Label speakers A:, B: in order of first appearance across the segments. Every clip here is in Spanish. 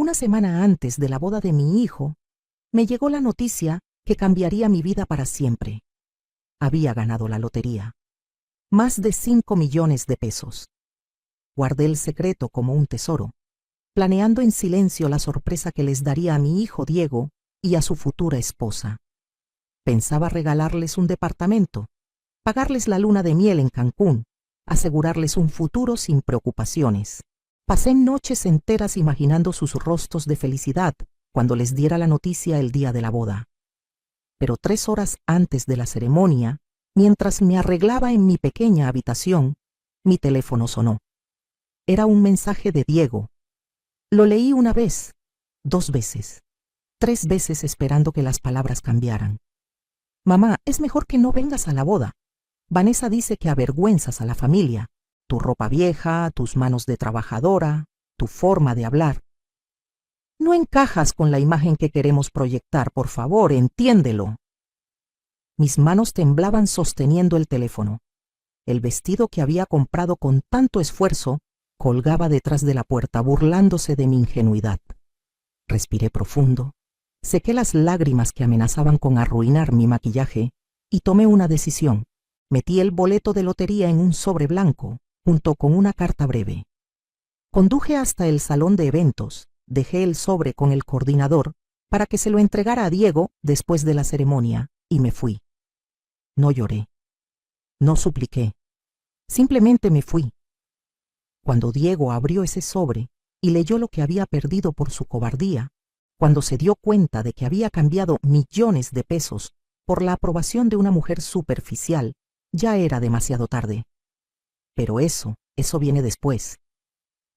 A: Una semana antes de la boda de mi hijo, me llegó la noticia que cambiaría mi vida para siempre. Había ganado la lotería. Más de 5 millones de pesos. Guardé el secreto como un tesoro, planeando en silencio la sorpresa que les daría a mi hijo Diego y a su futura esposa. Pensaba regalarles un departamento, pagarles la luna de miel en Cancún, asegurarles un futuro sin preocupaciones. Pasé noches enteras imaginando sus rostros de felicidad cuando les diera la noticia el día de la boda. Pero 3 horas antes de la ceremonia, mientras me arreglaba en mi pequeña habitación, mi teléfono sonó. Era un mensaje de Diego. Lo leí 1 vez, 2 veces, 3 veces esperando que las palabras cambiaran. Mamá, es mejor que no vengas a la boda. Vanessa dice que avergüenzas a la familia. Tu ropa vieja, tus manos de trabajadora, tu forma de hablar. No encajas con la imagen que queremos proyectar, por favor, entiéndelo. Mis manos temblaban sosteniendo el teléfono. El vestido que había comprado con tanto esfuerzo colgaba detrás de la puerta, burlándose de mi ingenuidad. Respiré profundo, sequé las lágrimas que amenazaban con arruinar mi maquillaje y tomé una decisión. Metí el boleto de lotería en un sobre blanco, junto con una carta breve. Conduje hasta el salón de eventos, dejé el sobre con el coordinador para que se lo entregara a Diego después de la ceremonia y me fui. No lloré, no supliqué, simplemente me fui. Cuando Diego abrió ese sobre y leyó lo que había perdido por su cobardía, cuando se dio cuenta de que había cambiado millones de pesos por la aprobación de una mujer superficial, ya era demasiado tarde. Pero eso viene después.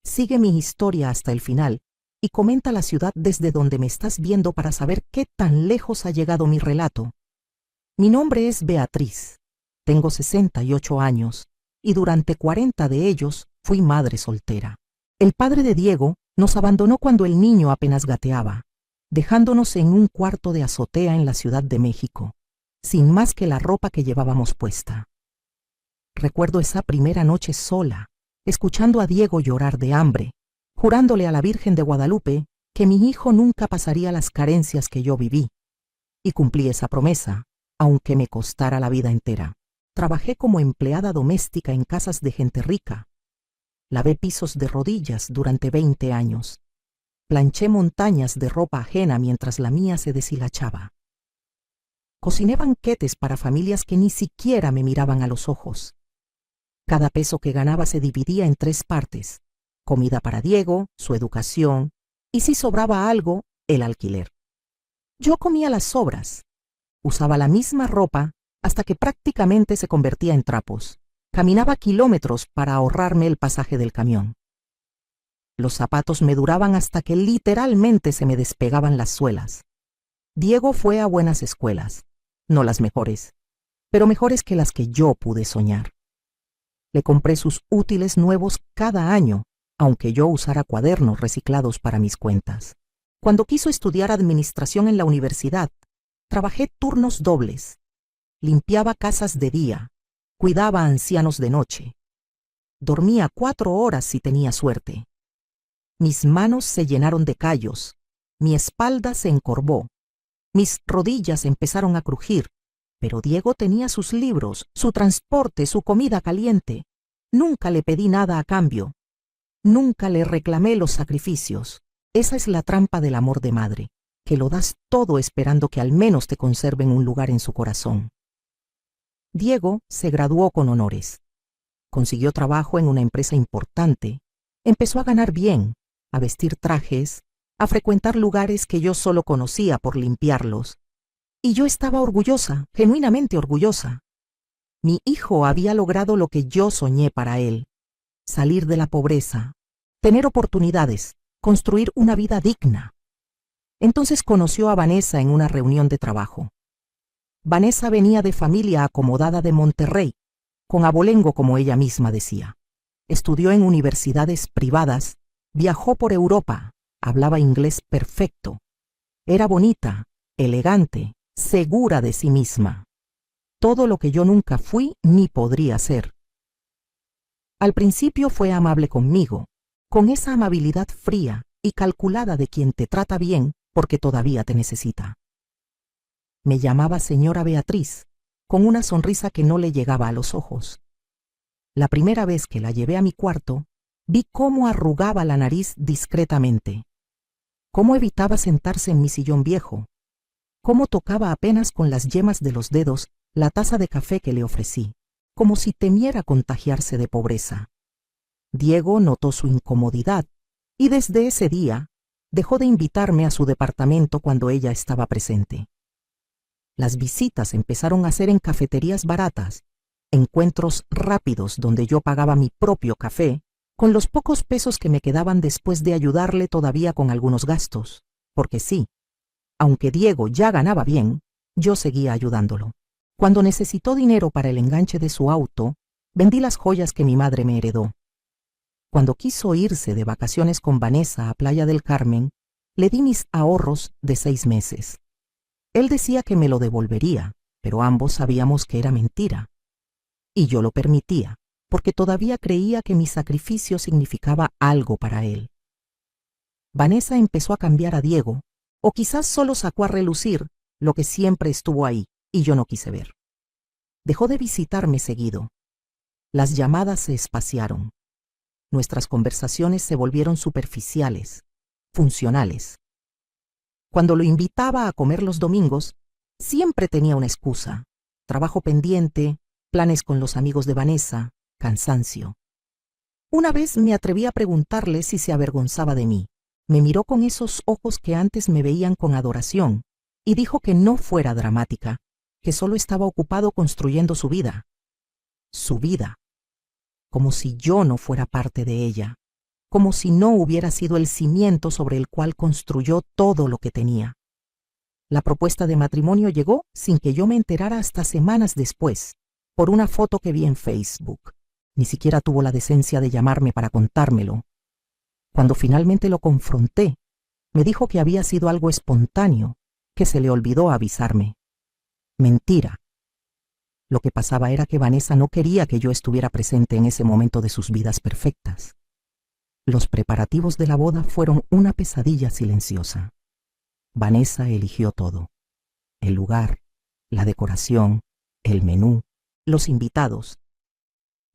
A: Sigue mi historia hasta el final y comenta la ciudad desde donde me estás viendo para saber qué tan lejos ha llegado mi relato. Mi nombre es Beatriz, tengo 68 años y durante 40 de ellos fui madre soltera. El padre de Diego nos abandonó cuando el niño apenas gateaba, dejándonos en un cuarto de azotea en la Ciudad de México, sin más que la ropa que llevábamos puesta. Recuerdo esa primera noche sola, escuchando a Diego llorar de hambre, jurándole a la Virgen de Guadalupe que mi hijo nunca pasaría las carencias que yo viví. Y cumplí esa promesa, aunque me costara la vida entera. Trabajé como empleada doméstica en casas de gente rica. Lavé pisos de rodillas durante 20 años. Planché montañas de ropa ajena mientras la mía se deshilachaba. Cociné banquetes para familias que ni siquiera me miraban a los ojos. Cada peso que ganaba se dividía en 3 partes: comida para Diego, su educación, y si sobraba algo, el alquiler. Yo comía las sobras. Usaba la misma ropa hasta que prácticamente se convertía en trapos. Caminaba kilómetros para ahorrarme el pasaje del camión. Los zapatos me duraban hasta que literalmente se me despegaban las suelas. Diego fue a buenas escuelas, no las mejores, pero mejores que las que yo pude soñar. Le compré sus útiles nuevos cada año, aunque yo usara cuadernos reciclados para mis cuentas. Cuando quiso estudiar administración en la universidad, trabajé turnos dobles. Limpiaba casas de día, cuidaba a ancianos de noche. Dormía 4 horas si tenía suerte. Mis manos se llenaron de callos, mi espalda se encorvó, mis rodillas empezaron a crujir, pero Diego tenía sus libros, su transporte, su comida caliente. Nunca le pedí nada a cambio. Nunca le reclamé los sacrificios. Esa es la trampa del amor de madre, que lo das todo esperando que al menos te conserven un lugar en su corazón. Diego se graduó con honores. Consiguió trabajo en una empresa importante. Empezó a ganar bien, a vestir trajes, a frecuentar lugares que yo solo conocía por limpiarlos. Y yo estaba orgullosa, genuinamente orgullosa. Mi hijo había logrado lo que yo soñé para él: salir de la pobreza, tener oportunidades, construir una vida digna. Entonces conoció a Vanessa en una reunión de trabajo. Vanessa venía de familia acomodada de Monterrey, con abolengo como ella misma decía. Estudió en universidades privadas, viajó por Europa, hablaba inglés perfecto. Era bonita, elegante, segura de sí misma. Todo lo que yo nunca fui ni podría ser. Al principio fue amable conmigo, con esa amabilidad fría, y calculada de quien te trata bien porque todavía te necesita. Me llamaba señora Beatriz, con una sonrisa que no le llegaba a los ojos. La primera vez que la llevé a mi cuarto, vi cómo arrugaba la nariz discretamente, cómo evitaba sentarse en mi sillón viejo, cómo tocaba apenas con las yemas de los dedos la taza de café que le ofrecí, como si temiera contagiarse de pobreza. Diego notó su incomodidad y desde ese día dejó de invitarme a su departamento cuando ella estaba presente. Las visitas empezaron a ser en cafeterías baratas, encuentros rápidos donde yo pagaba mi propio café con los pocos pesos que me quedaban después de ayudarle todavía con algunos gastos, porque sí, aunque Diego ya ganaba bien, yo seguía ayudándolo. Cuando necesitó dinero para el enganche de su auto, vendí las joyas que mi madre me heredó. Cuando quiso irse de vacaciones con Vanessa a Playa del Carmen, le di mis ahorros de 6 meses. Él decía que me lo devolvería, pero ambos sabíamos que era mentira. Y yo lo permitía, porque todavía creía que mi sacrificio significaba algo para él. Vanessa empezó a cambiar a Diego, o quizás solo sacó a relucir lo que siempre estuvo ahí y yo no quise ver. Dejó de visitarme seguido. Las llamadas se espaciaron. Nuestras conversaciones se volvieron superficiales, funcionales. Cuando lo invitaba a comer los domingos, siempre tenía una excusa: trabajo pendiente, planes con los amigos de Vanessa, cansancio. Una vez me atreví a preguntarle si se avergonzaba de mí. Me miró con esos ojos que antes me veían con adoración y dijo que no fuera dramática, que solo estaba ocupado construyendo su vida. Su vida. Como si yo no fuera parte de ella, como si no hubiera sido el cimiento sobre el cual construyó todo lo que tenía. La propuesta de matrimonio llegó sin que yo me enterara hasta semanas después, por una foto que vi en Facebook. Ni siquiera tuvo la decencia de llamarme para contármelo. Cuando finalmente lo confronté, me dijo que había sido algo espontáneo, que se le olvidó avisarme. Mentira. Lo que pasaba era que Vanessa no quería que yo estuviera presente en ese momento de sus vidas perfectas. Los preparativos de la boda fueron una pesadilla silenciosa. Vanessa eligió todo: el lugar, la decoración, el menú, los invitados.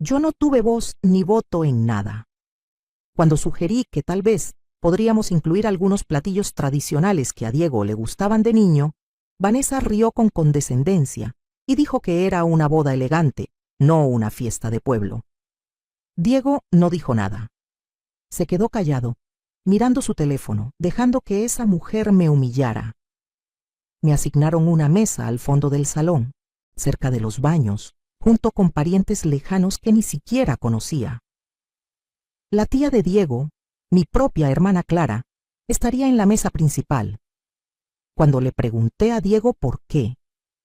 A: Yo no tuve voz ni voto en nada. Cuando sugerí que tal vez podríamos incluir algunos platillos tradicionales que a Diego le gustaban de niño, Vanessa rió con condescendencia y dijo que era una boda elegante, no una fiesta de pueblo. Diego no dijo nada. Se quedó callado, mirando su teléfono, dejando que esa mujer me humillara. Me asignaron una mesa al fondo del salón, cerca de los baños, junto con parientes lejanos que ni siquiera conocía. La tía de Diego, mi propia hermana Clara, estaría en la mesa principal. Cuando le pregunté a Diego por qué,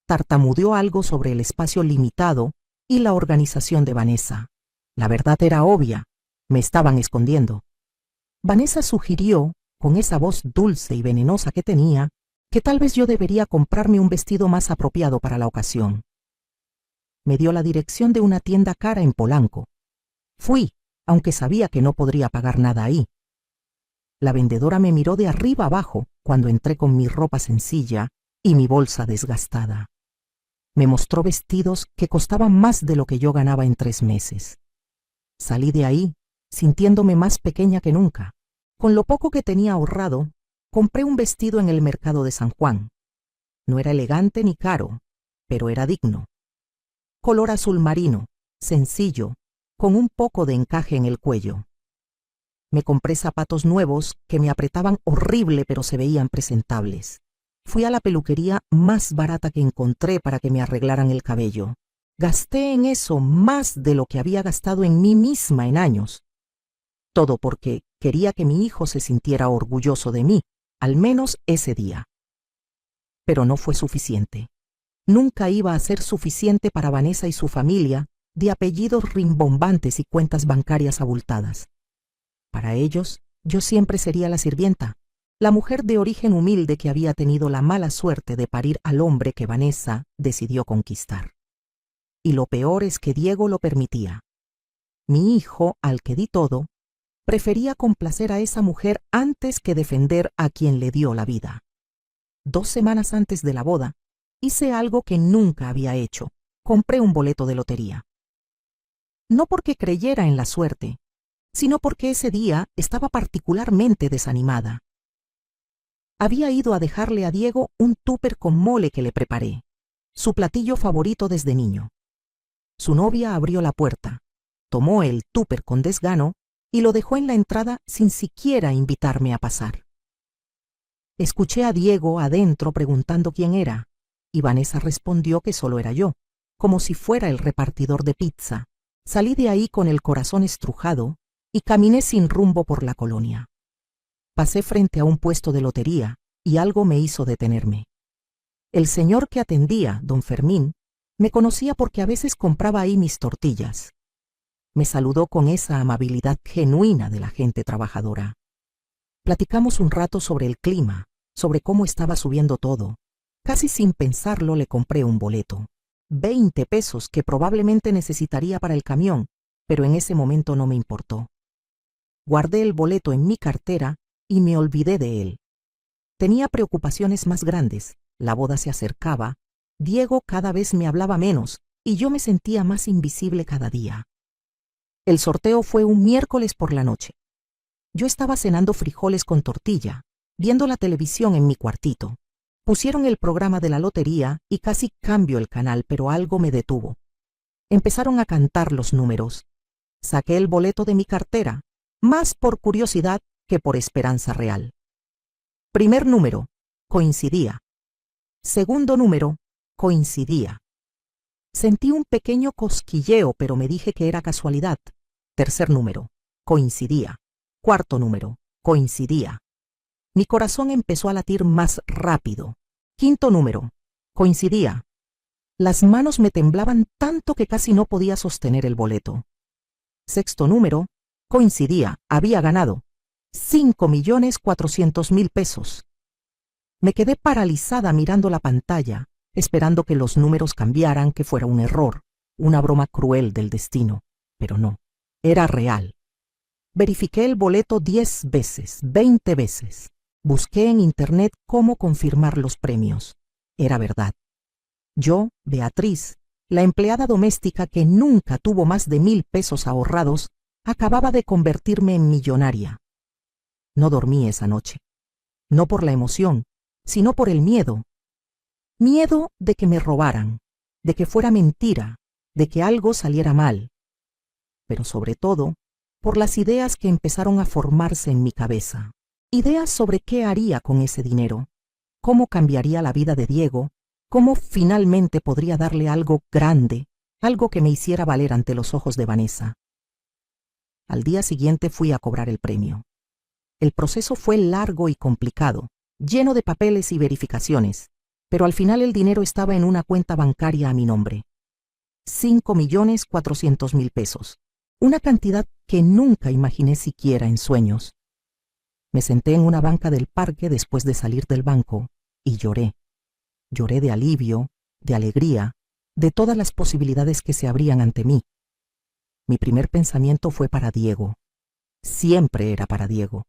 A: tartamudeó algo sobre el espacio limitado y la organización de Vanessa. La verdad era obvia: me estaban escondiendo. Vanessa sugirió, con esa voz dulce y venenosa que tenía, que tal vez yo debería comprarme un vestido más apropiado para la ocasión. Me dio la dirección de una tienda cara en Polanco. Fui, aunque sabía que no podría pagar nada ahí. La vendedora me miró de arriba abajo cuando entré con mi ropa sencilla y mi bolsa desgastada. Me mostró vestidos que costaban más de lo que yo ganaba en 3 meses. Salí de ahí sintiéndome más pequeña que nunca. Con lo poco que tenía ahorrado, compré un vestido en el mercado de San Juan. No era elegante ni caro, pero era digno. Color azul marino, sencillo, con un poco de encaje en el cuello. Me compré zapatos nuevos que me apretaban horrible, pero se veían presentables. Fui a la peluquería más barata que encontré para que me arreglaran el cabello. Gasté en eso más de lo que había gastado en mí misma en años. Todo porque quería que mi hijo se sintiera orgulloso de mí, al menos ese día. Pero no fue suficiente. Nunca iba a ser suficiente para Vanessa y su familia, de apellidos rimbombantes y cuentas bancarias abultadas. Para ellos, yo siempre sería la sirvienta, la mujer de origen humilde que había tenido la mala suerte de parir al hombre que Vanessa decidió conquistar. Y lo peor es que Diego lo permitía. Mi hijo, al que di todo, Prefería complacer a esa mujer antes que defender a quien le dio la vida. 2 semanas antes de la boda, hice algo que nunca había hecho. Compré un boleto de lotería. No porque creyera en la suerte, sino porque ese día estaba particularmente desanimada. Había ido a dejarle a Diego un tupper con mole que le preparé, su platillo favorito desde niño. Su novia abrió la puerta, tomó el tupper con desgano y lo dejó en la entrada sin siquiera invitarme a pasar. Escuché a Diego adentro preguntando quién era, y Vanessa respondió que solo era yo, como si fuera el repartidor de pizza. Salí de ahí con el corazón estrujado y caminé sin rumbo por la colonia. Pasé frente a un puesto de lotería y algo me hizo detenerme. El señor que atendía, don Fermín, me conocía porque a veces compraba ahí mis tortillas. Me saludó con esa amabilidad genuina de la gente trabajadora. Platicamos un rato sobre el clima, sobre cómo estaba subiendo todo. Casi sin pensarlo le compré un boleto. 20 pesos que probablemente necesitaría para el camión, pero en ese momento no me importó. Guardé el boleto en mi cartera y me olvidé de él. Tenía preocupaciones más grandes, la boda se acercaba, Diego cada vez me hablaba menos y yo me sentía más invisible cada día. El sorteo fue un miércoles por la noche. Yo estaba cenando frijoles con tortilla, viendo la televisión en mi cuartito. Pusieron el programa de la lotería y casi cambio el canal, pero algo me detuvo. Empezaron a cantar los números. Saqué el boleto de mi cartera, más por curiosidad que por esperanza real. Primer número, coincidía. Segundo número, coincidía. Sentí un pequeño cosquilleo, pero me dije que era casualidad. Tercer número, coincidía. Cuarto número, coincidía. Mi corazón empezó a latir más rápido. Quinto número, coincidía. Las manos me temblaban tanto que casi no podía sostener el boleto. Sexto número, coincidía, había ganado. 5.400.000 pesos. Me quedé paralizada mirando la pantalla, esperando que los números cambiaran, que fuera un error, una broma cruel del destino. Pero no, era real. Verifiqué el boleto 10 veces, 20 veces. Busqué en internet cómo confirmar los premios. Era verdad. Yo, Beatriz, la empleada doméstica que nunca tuvo más de 1.000 pesos ahorrados, acababa de convertirme en millonaria. No dormí esa noche. No por la emoción, sino por el miedo. Miedo de que me robaran, de que fuera mentira, de que algo saliera mal. Pero sobre todo, por las ideas que empezaron a formarse en mi cabeza. Ideas sobre qué haría con ese dinero, cómo cambiaría la vida de Diego, cómo finalmente podría darle algo grande, algo que me hiciera valer ante los ojos de Vanessa. Al día siguiente fui a cobrar el premio. El proceso fue largo y complicado, lleno de papeles y verificaciones, pero al final el dinero estaba en una cuenta bancaria a mi nombre. 5.400.000 pesos, una cantidad que nunca imaginé siquiera en sueños. Me senté en una banca del parque después de salir del banco y lloré. Lloré de alivio, de alegría, de todas las posibilidades que se abrían ante mí. Mi primer pensamiento fue para Diego. Siempre era para Diego.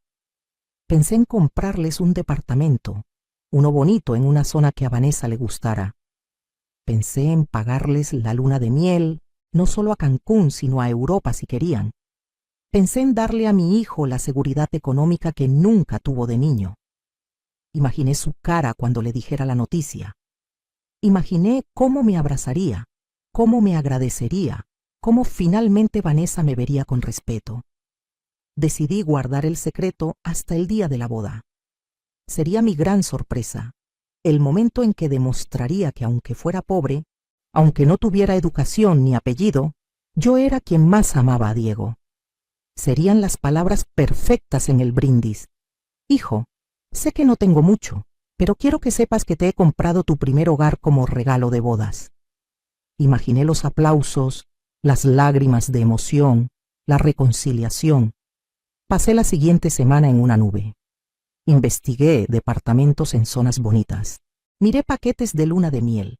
A: Pensé en comprarles un departamento, uno bonito en una zona que a Vanessa le gustara. Pensé en pagarles la luna de miel, no solo a Cancún, sino a Europa si querían. Pensé en darle a mi hijo la seguridad económica que nunca tuvo de niño. Imaginé su cara cuando le dijera la noticia. Imaginé cómo me abrazaría, cómo me agradecería, cómo finalmente Vanessa me vería con respeto. Decidí guardar el secreto hasta el día de la boda. Sería mi gran sorpresa, el momento en que demostraría que aunque fuera pobre, aunque no tuviera educación ni apellido, yo era quien más amaba a Diego. Serían las palabras perfectas en el brindis. Hijo, sé que no tengo mucho, pero quiero que sepas que te he comprado tu primer hogar como regalo de bodas. Imaginé los aplausos, las lágrimas de emoción, la reconciliación. Pasé la siguiente semana en una nube. Investigué departamentos en zonas bonitas. Miré paquetes de luna de miel.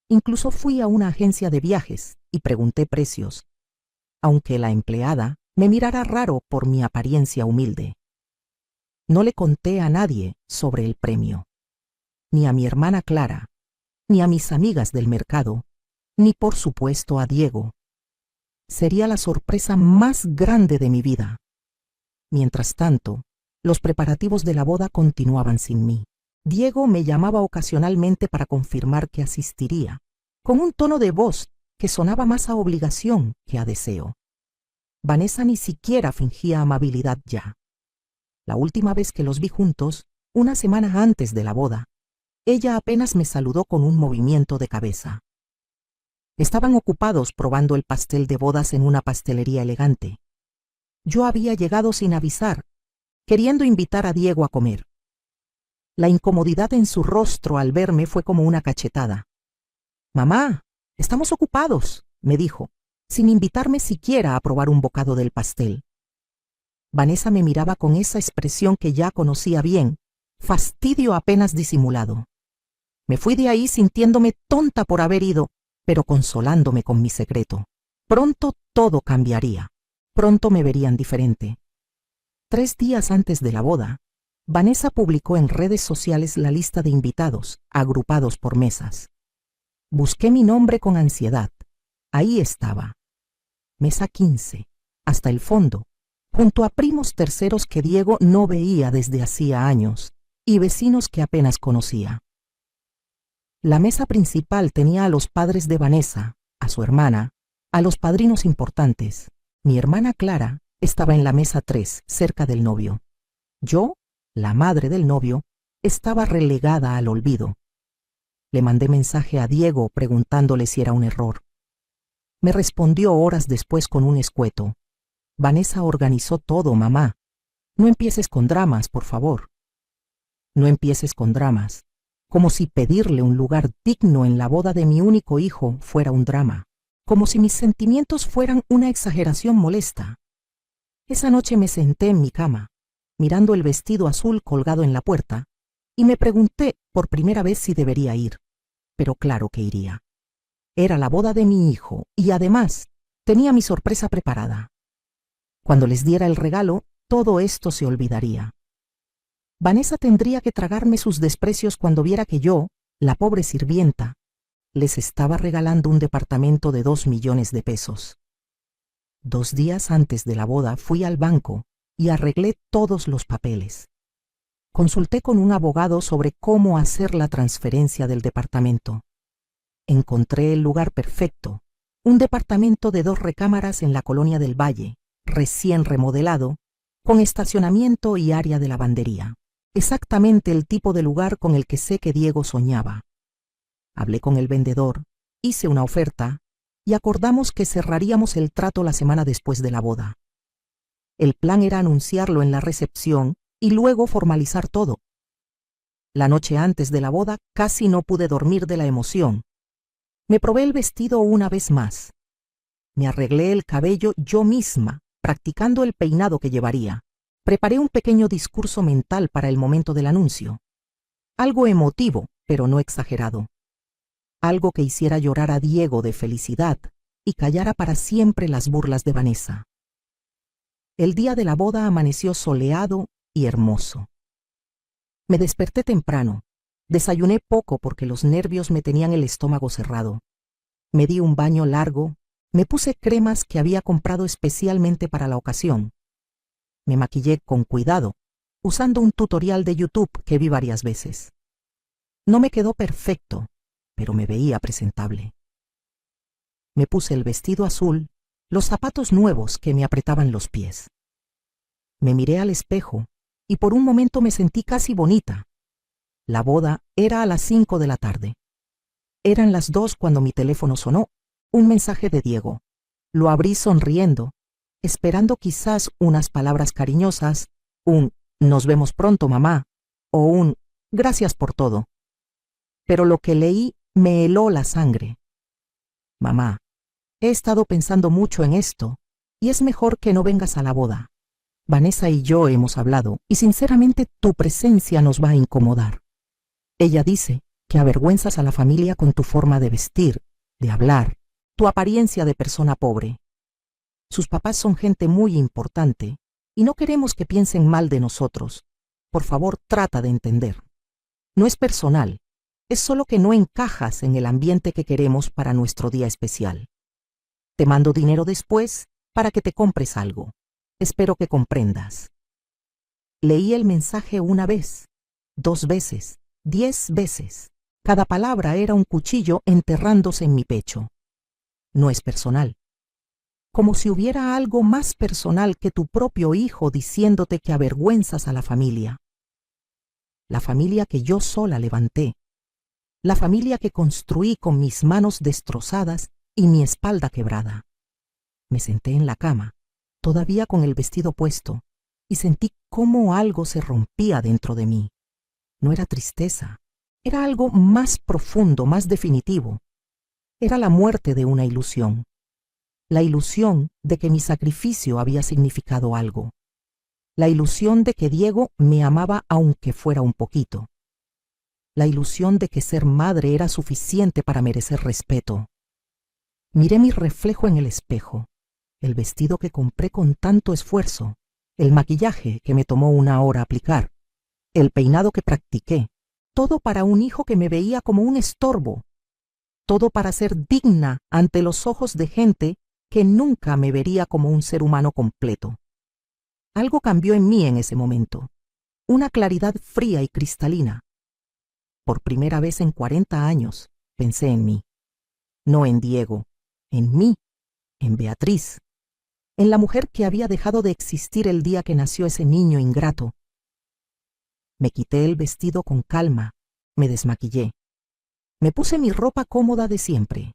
A: Incluso fui a una agencia de viajes y pregunté precios. Aunque la empleada me mirara raro por mi apariencia humilde. No le conté a nadie sobre el premio, ni a mi hermana Clara, ni a mis amigas del mercado, ni por supuesto a Diego. Sería la sorpresa más grande de mi vida. Mientras tanto, los preparativos de la boda continuaban sin mí. Diego me llamaba ocasionalmente para confirmar que asistiría, con un tono de voz que sonaba más a obligación que a deseo. Vanessa ni siquiera fingía amabilidad ya. La última vez que los vi juntos, una semana antes de la boda, ella apenas me saludó con un movimiento de cabeza. Estaban ocupados probando el pastel de bodas en una pastelería elegante. Yo había llegado sin avisar, queriendo invitar a Diego a comer. La incomodidad en su rostro al verme fue como una cachetada. «Mamá, estamos ocupados», me dijo, sin invitarme siquiera a probar un bocado del pastel. Vanessa me miraba con esa expresión que ya conocía bien, fastidio apenas disimulado. Me fui de ahí sintiéndome tonta por haber ido, pero consolándome con mi secreto. Pronto todo cambiaría. Pronto me verían diferente. 3 días antes de la boda, Vanessa publicó en redes sociales la lista de invitados, agrupados por mesas. Busqué mi nombre con ansiedad. Ahí estaba. Mesa 15, hasta el fondo, junto a primos terceros que Diego no veía desde hacía años y vecinos que apenas conocía. La mesa principal tenía a los padres de Vanessa, a su hermana, a los padrinos importantes. Mi hermana Clara estaba en la mesa 3, cerca del novio. Yo, la madre del novio, estaba relegada al olvido. Le mandé mensaje a Diego preguntándole si era un error. Me respondió horas después con un escueto. «Vanessa organizó todo, mamá. No empieces con dramas, por favor». No empieces con dramas. Como si pedirle un lugar digno en la boda de mi único hijo fuera un drama. Como si mis sentimientos fueran una exageración molesta. Esa noche me senté en mi cama, mirando el vestido azul colgado en la puerta, y me pregunté por primera vez si debería ir. Pero claro que iría. Era la boda de mi hijo, y además tenía mi sorpresa preparada. Cuando les diera el regalo, todo esto se olvidaría. Vanessa tendría que tragarme sus desprecios cuando viera que yo, la pobre sirvienta, les estaba regalando un departamento de 2 millones de pesos. 2 días antes de la boda fui al banco y arreglé todos los papeles. Consulté con un abogado sobre cómo hacer la transferencia del departamento. Encontré el lugar perfecto, un departamento de 2 recámaras en la colonia del Valle, recién remodelado, con estacionamiento y área de lavandería. Exactamente el tipo de lugar con el que sé que Diego soñaba. Hablé con el vendedor, hice una oferta y acordamos que cerraríamos el trato la semana después de la boda. El plan era anunciarlo en la recepción y luego formalizar todo. La noche antes de la boda casi no pude dormir de la emoción. Me probé el vestido una vez más. Me arreglé el cabello yo misma, practicando el peinado que llevaría. Preparé un pequeño discurso mental para el momento del anuncio. Algo emotivo, pero no exagerado. Algo que hiciera llorar a Diego de felicidad y callara para siempre las burlas de Vanessa. El día de la boda amaneció soleado y hermoso. Me desperté temprano. Desayuné poco porque los nervios me tenían el estómago cerrado. Me di un baño largo, me puse cremas que había comprado especialmente para la ocasión. Me maquillé con cuidado, usando un tutorial de YouTube que vi varias veces. No me quedó perfecto, pero me veía presentable. Me puse el vestido azul, los zapatos nuevos que me apretaban los pies. Me miré al espejo y por un momento me sentí casi bonita. La boda era a las 5 de la tarde. Eran las 2 cuando mi teléfono sonó, un mensaje de Diego. Lo abrí sonriendo, esperando quizás unas palabras cariñosas, un «nos vemos pronto, mamá» o un «gracias por todo». Pero lo que leí me heló la sangre. «Mamá, he estado pensando mucho en esto y es mejor que no vengas a la boda. Vanessa y yo hemos hablado y sinceramente tu presencia nos va a incomodar. Ella dice que avergüenzas a la familia con tu forma de vestir, de hablar, tu apariencia de persona pobre. Sus papás son gente muy importante y no queremos que piensen mal de nosotros. Por favor, trata de entender. No es personal, es solo que no encajas en el ambiente que queremos para nuestro día especial. Te mando dinero después para que te compres algo. Espero que comprendas. Leí el mensaje una vez, 2 veces, 10 veces. Cada palabra era un cuchillo enterrándose en mi pecho. No es personal. Como si hubiera algo más personal que tu propio hijo diciéndote que avergüenzas a la familia. La familia que yo sola levanté. La familia que construí con mis manos destrozadas y mi espalda quebrada. Me senté en la cama, todavía con el vestido puesto, y sentí cómo algo se rompía dentro de mí. No era tristeza, era algo más profundo, más definitivo. Era la muerte de una ilusión. La ilusión de que mi sacrificio había significado algo. La ilusión de que Diego me amaba aunque fuera un poquito. La ilusión de que ser madre era suficiente para merecer respeto. Miré mi reflejo en el espejo, el vestido que compré con tanto esfuerzo, el maquillaje que me tomó 1 hora aplicar, el peinado que practiqué, todo para un hijo que me veía como un estorbo, todo para ser digna ante los ojos de gente que nunca me vería como un ser humano completo. Algo cambió en mí en ese momento, una claridad fría y cristalina. Por primera vez en 40 años pensé en mí, no en Diego, en mí, en Beatriz, en la mujer que había dejado de existir el día que nació ese niño ingrato. Me quité el vestido con calma, me desmaquillé. Me puse mi ropa cómoda de siempre.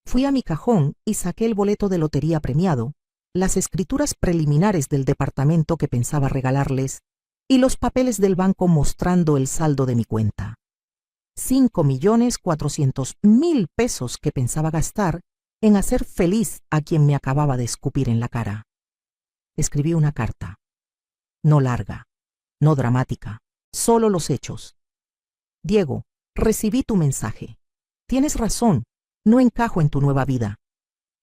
A: Fui a mi cajón y saqué el boleto de lotería premiado, las escrituras preliminares del departamento que pensaba regalarles y los papeles del banco mostrando el saldo de mi cuenta. 5.400.000 pesos que pensaba gastar en hacer feliz a quien me acababa de escupir en la cara. Escribí una carta. No larga, no dramática, solo los hechos. Diego, recibí tu mensaje. Tienes razón, no encajo en tu nueva vida.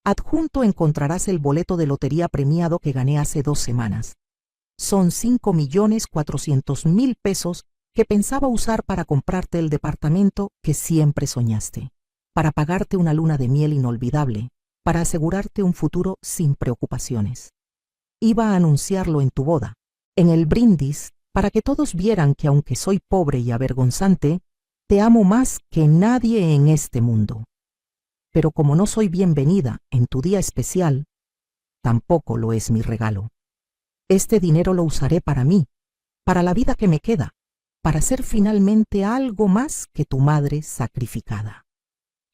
A: Adjunto encontrarás el boleto de lotería premiado que gané hace 2 semanas. Son 5.400.000 pesos que pensaba usar para comprarte el departamento que siempre soñaste, para pagarte una luna de miel inolvidable, para asegurarte un futuro sin preocupaciones. Iba a anunciarlo en tu boda, en el brindis, para que todos vieran que aunque soy pobre y avergonzante, te amo más que nadie en este mundo. Pero como no soy bienvenida en tu día especial, tampoco lo es mi regalo. Este dinero lo usaré para mí, para la vida que me queda, para ser finalmente algo más que tu madre sacrificada.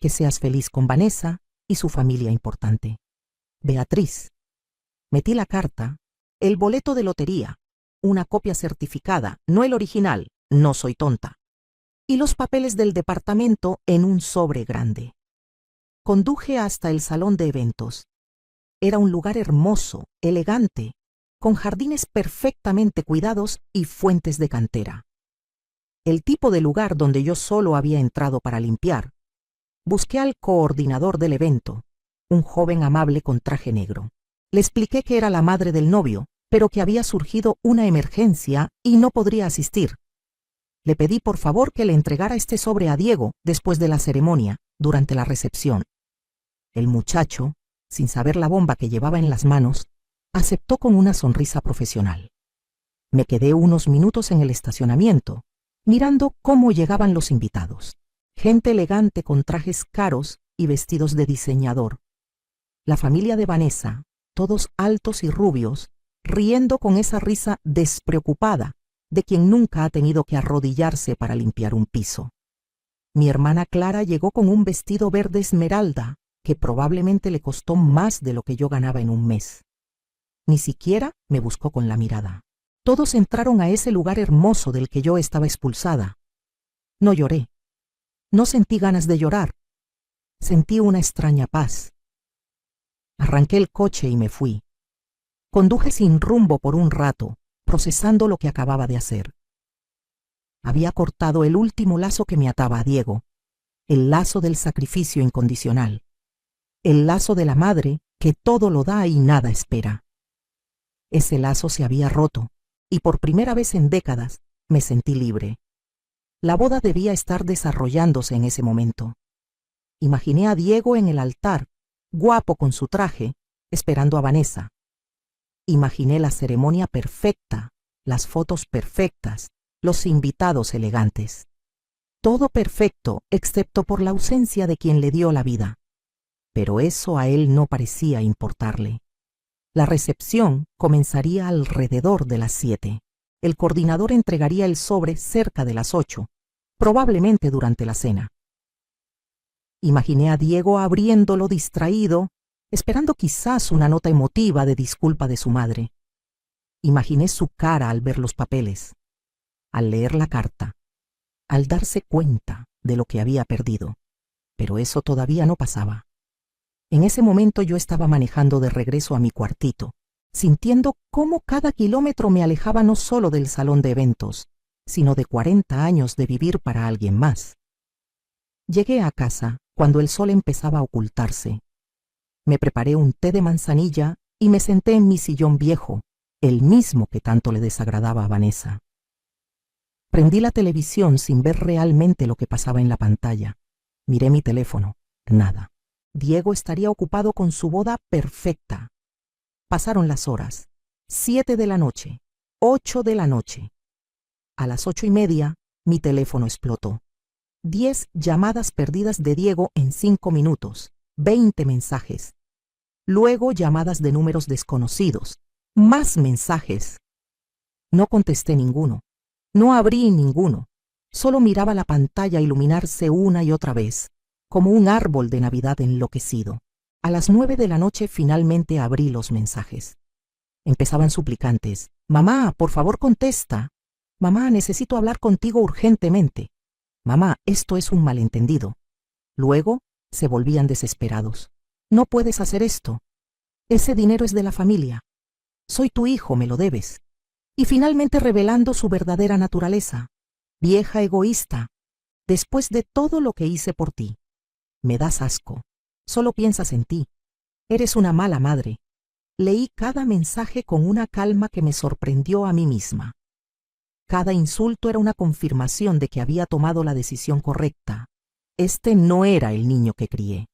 A: Que seas feliz con Vanessa y su familia importante. Beatriz. Metí la carta, el boleto de lotería, una copia certificada, no el original, no soy tonta, y los papeles del departamento en un sobre grande. Conduje hasta el salón de eventos. Era un lugar hermoso, elegante, con jardines perfectamente cuidados y fuentes de cantera. El tipo de lugar donde yo solo había entrado para limpiar. Busqué al coordinador del evento, un joven amable con traje negro. Le expliqué que era la madre del novio, pero que había surgido una emergencia y no podría asistir. Le pedí por favor que le entregara este sobre a Diego después de la ceremonia, durante la recepción. El muchacho, sin saber la bomba que llevaba en las manos, aceptó con una sonrisa profesional. Me quedé unos minutos en el estacionamiento, mirando cómo llegaban los invitados. Gente elegante con trajes caros y vestidos de diseñador. La familia de Vanessa, todos altos y rubios, riendo con esa risa despreocupada de quien nunca ha tenido que arrodillarse para limpiar un piso. Mi hermana Clara llegó con un vestido verde esmeralda que probablemente le costó más de lo que yo ganaba en un mes. Ni siquiera me buscó con la mirada. Todos entraron a ese lugar hermoso del que yo estaba expulsada. No lloré. No sentí ganas de llorar. Sentí una extraña paz. Arranqué el coche y me fui. Conduje sin rumbo por un rato, procesando lo que acababa de hacer. Había cortado el último lazo que me ataba a Diego, el lazo del sacrificio incondicional, el lazo de la madre que todo lo da y nada espera. Ese lazo se había roto, y por primera vez en décadas me sentí libre. La boda debía estar desarrollándose en ese momento. Imaginé a Diego en el altar, guapo con su traje, esperando a Vanessa. Imaginé la ceremonia perfecta, las fotos perfectas, los invitados elegantes. Todo perfecto, excepto por la ausencia de quien le dio la vida. Pero eso a él no parecía importarle. La recepción comenzaría alrededor de las 7. El coordinador entregaría el sobre cerca de las 8, probablemente durante la cena. Imaginé a Diego abriéndolo distraído, esperando quizás una nota emotiva de disculpa de su madre. Imaginé su cara al ver los papeles, al leer la carta, al darse cuenta de lo que había perdido. Pero eso todavía no pasaba. En ese momento yo estaba manejando de regreso a mi cuartito, sintiendo cómo cada kilómetro me alejaba no solo del salón de eventos, sino de 40 años de vivir para alguien más. Llegué a casa cuando el sol empezaba a ocultarse. Me preparé un té de manzanilla y me senté en mi sillón viejo, el mismo que tanto le desagradaba a Vanessa. Prendí la televisión sin ver realmente lo que pasaba en la pantalla. Miré mi teléfono. Nada. Diego estaría ocupado con su boda perfecta. Pasaron las horas. 7 de la noche. 8 de la noche. A las 8:30, mi teléfono explotó. 10 llamadas perdidas de Diego en 5 minutos. 20 mensajes. Luego llamadas de números desconocidos. Más mensajes. No contesté ninguno. No abrí ninguno. Solo miraba la pantalla iluminarse una y otra vez, como un árbol de Navidad enloquecido. A las 9 de la noche finalmente abrí los mensajes. Empezaban suplicantes. Mamá, por favor contesta. Mamá, necesito hablar contigo urgentemente. Mamá, esto es un malentendido. Luego se volvían desesperados. No puedes hacer esto. Ese dinero es de la familia. Soy tu hijo, me lo debes. Y finalmente revelando su verdadera naturaleza. Vieja egoísta. Después de todo lo que hice por ti. Me das asco. Solo piensas en ti. Eres una mala madre. Leí cada mensaje con una calma que me sorprendió a mí misma. Cada insulto era una confirmación de que había tomado la decisión correcta. Este no era el niño que crié.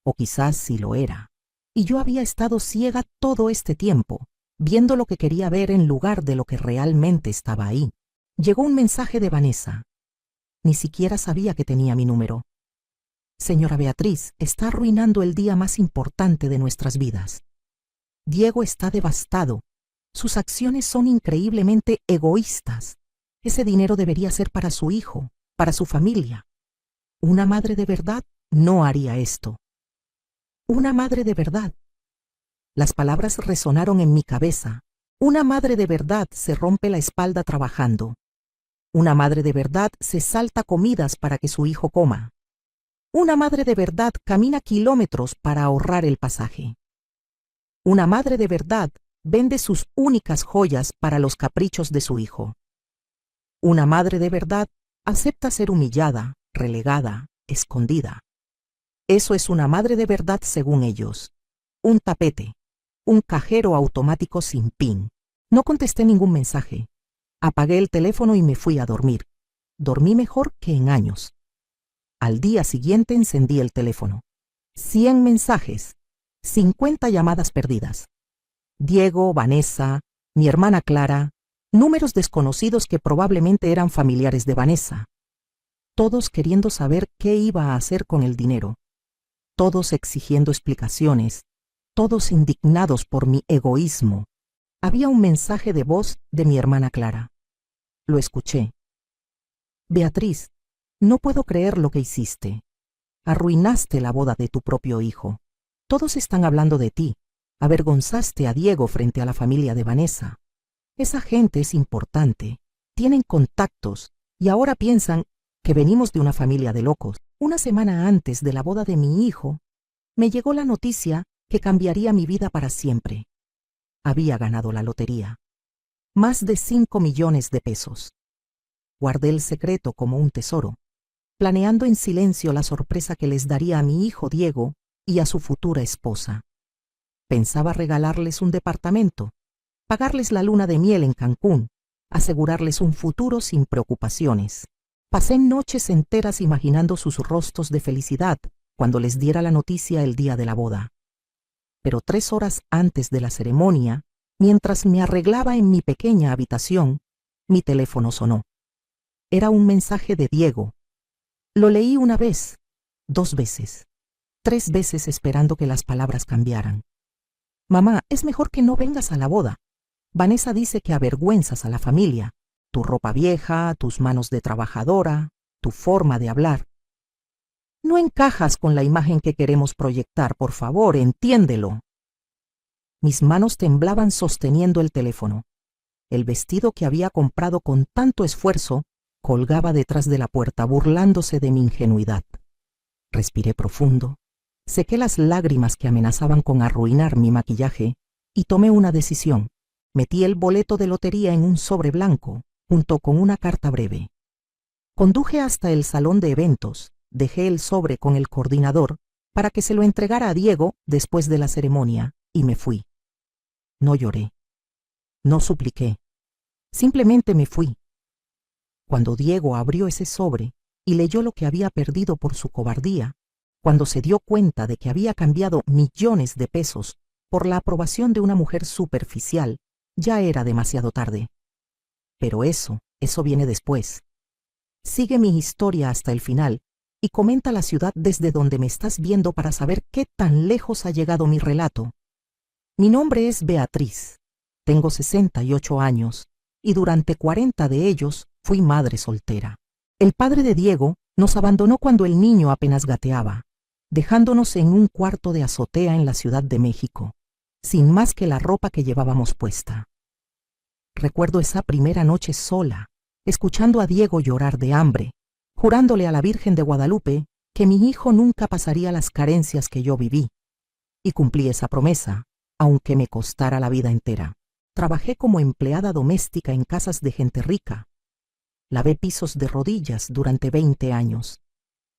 A: O quizás sí lo era. Y yo había estado ciega todo este tiempo, viendo lo que quería ver en lugar de lo que realmente estaba ahí. Llegó un mensaje de Vanessa. Ni siquiera sabía que tenía mi número. Señora Beatriz, está arruinando el día más importante de nuestras vidas. Diego está devastado. Sus acciones son increíblemente egoístas. Ese dinero debería ser para su hijo, para su familia. Una madre de verdad no haría esto. Una madre de verdad. Las palabras resonaron en mi cabeza. Una madre de verdad se rompe la espalda trabajando. Una madre de verdad se salta comidas para que su hijo coma. Una madre de verdad camina kilómetros para ahorrar el pasaje. Una madre de verdad vende sus únicas joyas para los caprichos de su hijo. Una madre de verdad acepta ser humillada, relegada, escondida. Eso es una madre de verdad según ellos. Un tapete, un cajero automático sin pin. No contesté ningún mensaje. Apagué el teléfono y me fui a dormir. Dormí mejor que en años. Al día siguiente encendí el teléfono. 100 mensajes, 50 llamadas perdidas. Diego, Vanessa, mi hermana Clara, números desconocidos que probablemente eran familiares de Vanessa. Todos queriendo saber qué iba a hacer con el dinero. Todos exigiendo explicaciones. Todos indignados por mi egoísmo. Había un mensaje de voz de mi hermana Clara. Lo escuché. Beatriz, no puedo creer lo que hiciste. Arruinaste la boda de tu propio hijo. Todos están hablando de ti. Avergonzaste a Diego frente a la familia de Vanessa. Esa gente es importante. Tienen contactos y ahora piensan que venimos de una familia de locos. Una semana antes de la boda de mi hijo, me llegó la noticia que cambiaría mi vida para siempre. Había ganado la lotería. Más de 5 millones de pesos. Guardé el secreto como un tesoro, planeando en silencio la sorpresa que les daría a mi hijo Diego y a su futura esposa. Pensaba regalarles un departamento, pagarles la luna de miel en Cancún, asegurarles un futuro sin preocupaciones. Pasé noches enteras imaginando sus rostros de felicidad cuando les diera la noticia el día de la boda. Pero 3 horas antes de la ceremonia, mientras me arreglaba en mi pequeña habitación, mi teléfono sonó. Era un mensaje de Diego. Lo leí 1 vez, 2 veces, 3 veces esperando que las palabras cambiaran. Mamá, es mejor que no vengas a la boda. Vanessa dice que avergüenzas a la familia. Tu ropa vieja, tus manos de trabajadora, tu forma de hablar. No encajas con la imagen que queremos proyectar, por favor, entiéndelo. Mis manos temblaban sosteniendo el teléfono. El vestido que había comprado con tanto esfuerzo colgaba detrás de la puerta, burlándose de mi ingenuidad. Respiré profundo, sequé las lágrimas que amenazaban con arruinar mi maquillaje y tomé una decisión. Metí el boleto de lotería en un sobre blanco, junto con una carta breve. Conduje hasta el salón de eventos, dejé el sobre con el coordinador para que se lo entregara a Diego después de la ceremonia y me fui. No lloré, no supliqué, simplemente me fui. Cuando Diego abrió ese sobre y leyó lo que había perdido por su cobardía, cuando se dio cuenta de que había cambiado millones de pesos por la aprobación de una mujer superficial, ya era demasiado tarde. Pero eso viene después. Sigue mi historia hasta el final y comenta la ciudad desde donde me estás viendo para saber qué tan lejos ha llegado mi relato. Mi nombre es Beatriz, tengo 68 años y durante 40 de ellos fui madre soltera. El padre de Diego nos abandonó cuando el niño apenas gateaba, dejándonos en un cuarto de azotea en la Ciudad de México, sin más que la ropa que llevábamos puesta. Recuerdo esa primera noche sola, escuchando a Diego llorar de hambre, jurándole a la Virgen de Guadalupe que mi hijo nunca pasaría las carencias que yo viví. Y cumplí esa promesa, aunque me costara la vida entera. Trabajé como empleada doméstica en casas de gente rica. Lavé pisos de rodillas durante 20 años.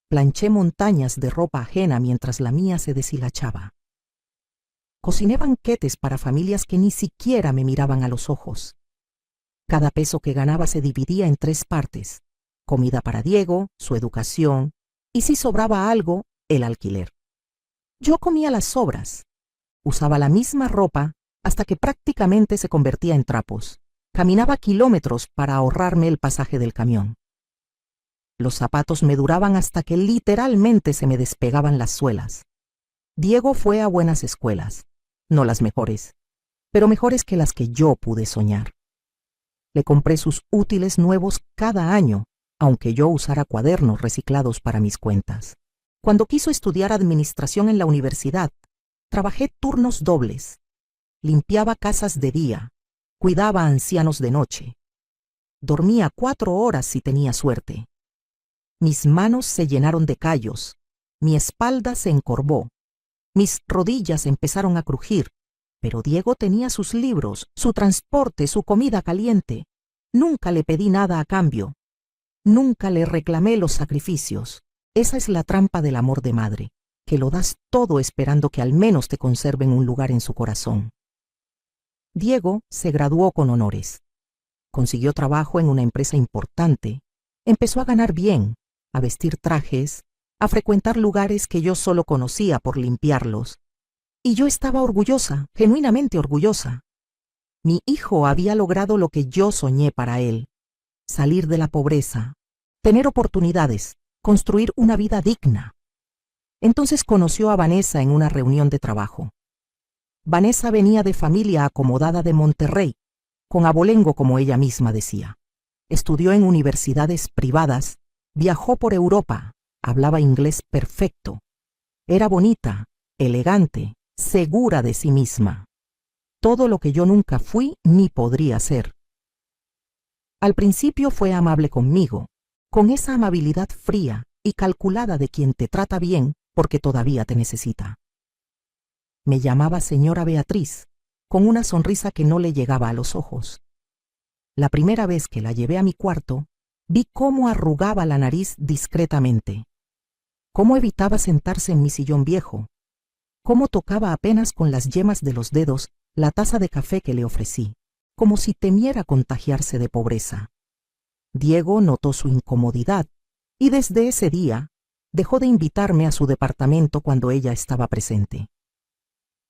A: Planché montañas de ropa ajena mientras la mía se deshilachaba. Cociné banquetes para familias que ni siquiera me miraban a los ojos. Cada peso que ganaba se dividía en 3 partes: comida para Diego, su educación, y si sobraba algo, el alquiler. Yo comía las sobras. Usaba la misma ropa hasta que prácticamente se convertía en trapos. Caminaba kilómetros para ahorrarme el pasaje del camión. Los zapatos me duraban hasta que literalmente se me despegaban las suelas. Diego fue a buenas escuelas, no las mejores, pero mejores que las que yo pude soñar. Le compré sus útiles nuevos cada año, aunque yo usara cuadernos reciclados para mis cuentas. Cuando quiso estudiar administración en la universidad, trabajé turnos dobles. Limpiaba casas de día, cuidaba a ancianos de noche. Dormía 4 horas si tenía suerte. Mis manos se llenaron de callos, mi espalda se encorvó, mis rodillas empezaron a crujir, pero Diego tenía sus libros, su transporte, su comida caliente. Nunca le pedí nada a cambio. Nunca le reclamé los sacrificios. Esa es la trampa del amor de madre, que lo das todo esperando que al menos te conserven un lugar en su corazón. Diego se graduó con honores. Consiguió trabajo en una empresa importante. Empezó a ganar bien, a vestir trajes, a frecuentar lugares que yo solo conocía por limpiarlos. Y yo estaba orgullosa, genuinamente orgullosa. Mi hijo había logrado lo que yo soñé para él: salir de la pobreza, tener oportunidades, construir una vida digna. Entonces conoció a Vanessa en una reunión de trabajo. Vanessa venía de familia acomodada de Monterrey, con abolengo como ella misma decía. Estudió en universidades privadas, viajó por Europa, hablaba inglés perfecto. Era bonita, elegante, segura de sí misma. Todo lo que yo nunca fui ni podría ser. Al principio fue amable conmigo, con esa amabilidad fría y calculada de quien te trata bien porque todavía te necesita. Me llamaba señora Beatriz, con una sonrisa que no le llegaba a los ojos. La primera vez que la llevé a mi cuarto, vi cómo arrugaba la nariz discretamente, cómo evitaba sentarse en mi sillón viejo, cómo tocaba apenas con las yemas de los dedos la taza de café que le ofrecí, como si temiera contagiarse de pobreza. Diego notó su incomodidad y desde ese día dejó de invitarme a su departamento cuando ella estaba presente.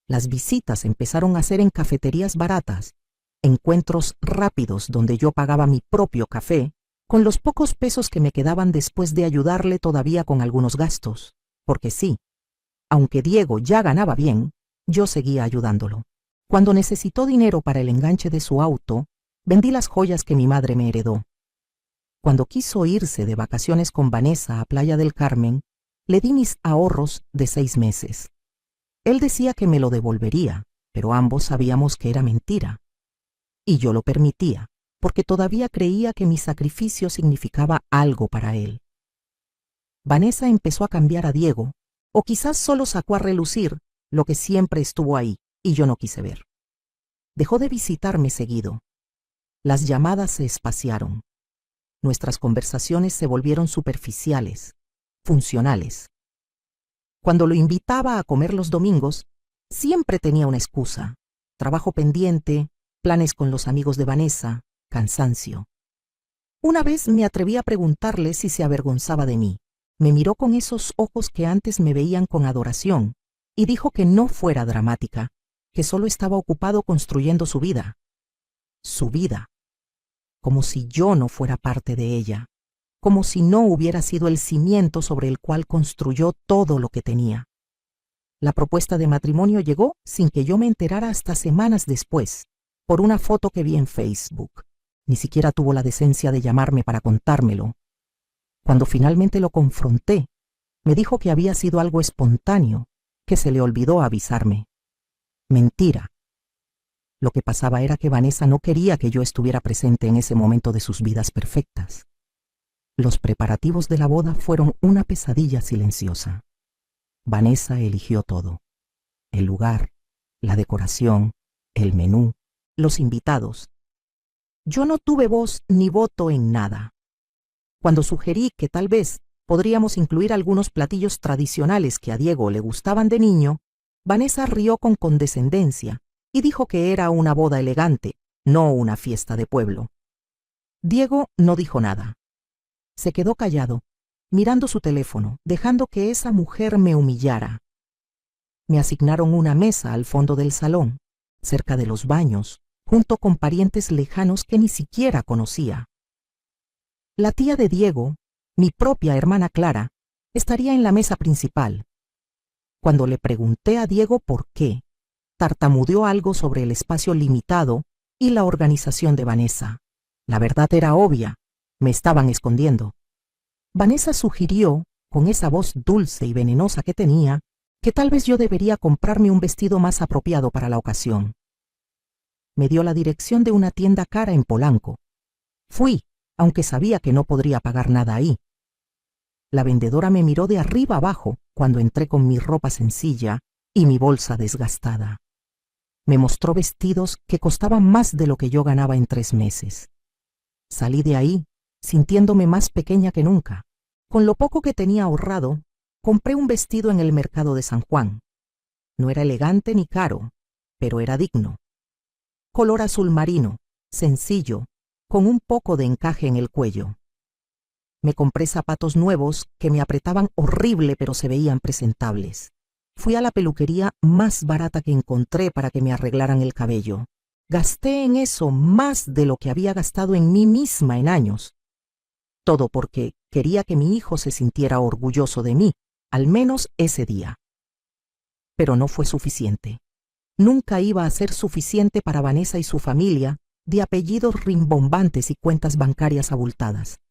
A: Las visitas empezaron a ser en cafeterías baratas, encuentros rápidos donde yo pagaba mi propio café con los pocos pesos que me quedaban después de ayudarle todavía con algunos gastos, porque sí, aunque Diego ya ganaba bien, yo seguía ayudándolo. Cuando necesitó dinero para el enganche de su auto, vendí las joyas que mi madre me heredó. Cuando quiso irse de vacaciones con Vanessa a Playa del Carmen, le di mis ahorros de 6 meses. Él decía que me lo devolvería, pero ambos sabíamos que era mentira. Y yo lo permitía, porque todavía creía que mi sacrificio significaba algo para él. Vanessa empezó a cambiar a Diego, o quizás solo sacó a relucir lo que siempre estuvo ahí y yo no quise ver. Dejó de visitarme seguido. Las llamadas se espaciaron. Nuestras conversaciones se volvieron superficiales, funcionales. Cuando lo invitaba a comer los domingos, siempre tenía una excusa: trabajo pendiente, planes con los amigos de Vanessa, cansancio. Una vez me atreví a preguntarle si se avergonzaba de mí. Me miró con esos ojos que antes me veían con adoración y dijo que no fuera dramática, que solo estaba ocupado construyendo su vida. Su vida. Como si yo no fuera parte de ella, como si no hubiera sido el cimiento sobre el cual construyó todo lo que tenía. La propuesta de matrimonio llegó sin que yo me enterara hasta semanas después, por una foto que vi en Facebook. Ni siquiera tuvo la decencia de llamarme para contármelo. Cuando finalmente lo confronté, me dijo que había sido algo espontáneo, que se le olvidó avisarme. Mentira. Lo que pasaba era que Vanessa no quería que yo estuviera presente en ese momento de sus vidas perfectas. Los preparativos de la boda fueron una pesadilla silenciosa. Vanessa eligió todo: el lugar, la decoración, el menú, los invitados. Yo no tuve voz ni voto en nada. Cuando sugerí que tal vez podríamos incluir algunos platillos tradicionales que a Diego le gustaban de niño, Vanessa rió con condescendencia y dijo que era una boda elegante, no una fiesta de pueblo. Diego no dijo nada. Se quedó callado, mirando su teléfono, dejando que esa mujer me humillara. Me asignaron una mesa al fondo del salón, cerca de los baños, junto con parientes lejanos que ni siquiera conocía. La tía de Diego, mi propia hermana Clara, estaría en la mesa principal. Cuando le pregunté a Diego por qué, tartamudeó algo sobre el espacio limitado y la organización de Vanessa. La verdad era obvia: me estaban escondiendo. Vanessa sugirió, con esa voz dulce y venenosa que tenía, que tal vez yo debería comprarme un vestido más apropiado para la ocasión. Me dio la dirección de una tienda cara en Polanco. Fui, aunque sabía que no podría pagar nada ahí. La vendedora me miró de arriba abajo cuando entré con mi ropa sencilla y mi bolsa desgastada. Me mostró vestidos que costaban más de lo que yo ganaba en 3 meses. Salí de ahí sintiéndome más pequeña que nunca. Con lo poco que tenía ahorrado, compré un vestido en el mercado de San Juan. No era elegante ni caro, pero era digno. Color azul marino, sencillo, con un poco de encaje en el cuello. Me compré zapatos nuevos que me apretaban horrible, pero se veían presentables. Fui a la peluquería más barata que encontré para que me arreglaran el cabello. Gasté en eso más de lo que había gastado en mí misma en años. Todo porque quería que mi hijo se sintiera orgulloso de mí, al menos ese día. Pero no fue suficiente. Nunca iba a ser suficiente para Vanessa y su familia, de apellidos rimbombantes y cuentas bancarias abultadas.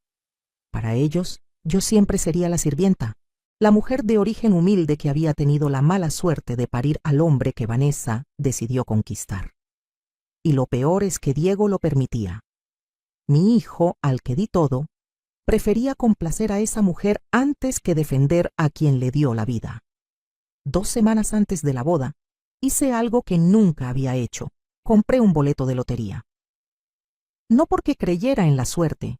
A: Para ellos, yo siempre sería la sirvienta, la mujer de origen humilde que había tenido la mala suerte de parir al hombre que Vanessa decidió conquistar. Y lo peor es que Diego lo permitía. Mi hijo, al que di todo, prefería complacer a esa mujer antes que defender a quien le dio la vida. 2 semanas antes de la boda, hice algo que nunca había hecho: compré un boleto de lotería. No porque creyera en la suerte,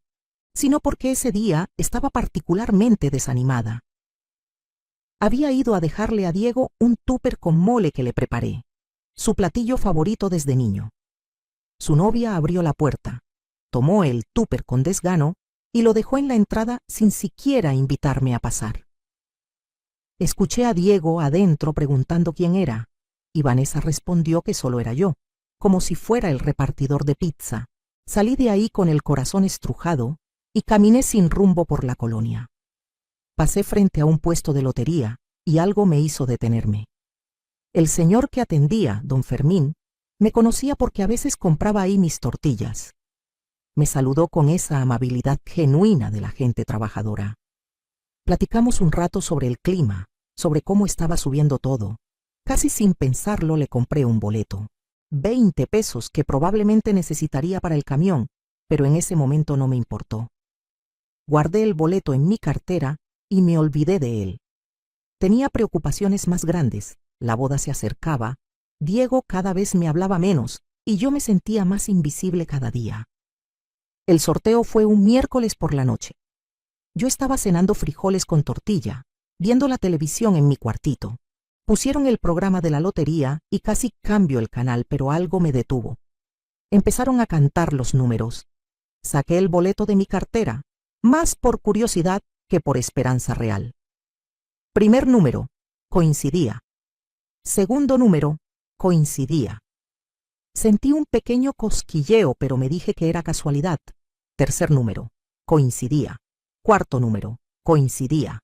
A: sino porque ese día estaba particularmente desanimada. Había ido a dejarle a Diego un tupper con mole que le preparé, su platillo favorito desde niño. Su novia abrió la puerta, tomó el tupper con desgano y lo dejó en la entrada sin siquiera invitarme a pasar. Escuché a Diego adentro preguntando quién era, y Vanessa respondió que solo era yo, como si fuera el repartidor de pizza. Salí de ahí con el corazón estrujado y caminé sin rumbo por la colonia. Pasé frente a un puesto de lotería y algo me hizo detenerme. El señor que atendía, don Fermín, me conocía porque a veces compraba ahí mis tortillas. Me saludó con esa amabilidad genuina de la gente trabajadora. Platicamos un rato sobre el clima, sobre cómo estaba subiendo todo. Casi sin pensarlo le compré un boleto. 20 pesos que probablemente necesitaría para el camión, pero en ese momento no me importó. Guardé el boleto en mi cartera y me olvidé de él. Tenía preocupaciones más grandes, la boda se acercaba, Diego cada vez me hablaba menos y yo me sentía más invisible cada día. El sorteo fue un miércoles por la noche. Yo estaba cenando frijoles con tortilla, viendo la televisión en mi cuartito. Pusieron el programa de la lotería y casi cambio el canal, pero algo me detuvo. Empezaron a cantar los números. Saqué el boleto de mi cartera, más por curiosidad que por esperanza real. Primer número, coincidía. Segundo número, coincidía. Sentí un pequeño cosquilleo, pero me dije que era casualidad. Tercer número, coincidía. Cuarto número, coincidía.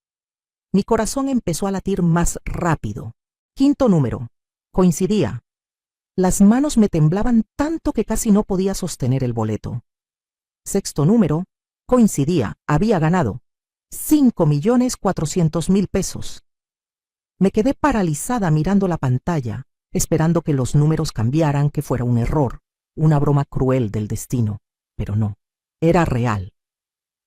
A: Mi corazón empezó a latir más rápido. Quinto número, coincidía. Las manos me temblaban tanto que casi no podía sostener el boleto. Sexto número, coincidía, había ganado 5.400.000 pesos. Me quedé paralizada mirando la pantalla, esperando que los números cambiaran, que fuera un error, una broma cruel del destino, pero no, era real.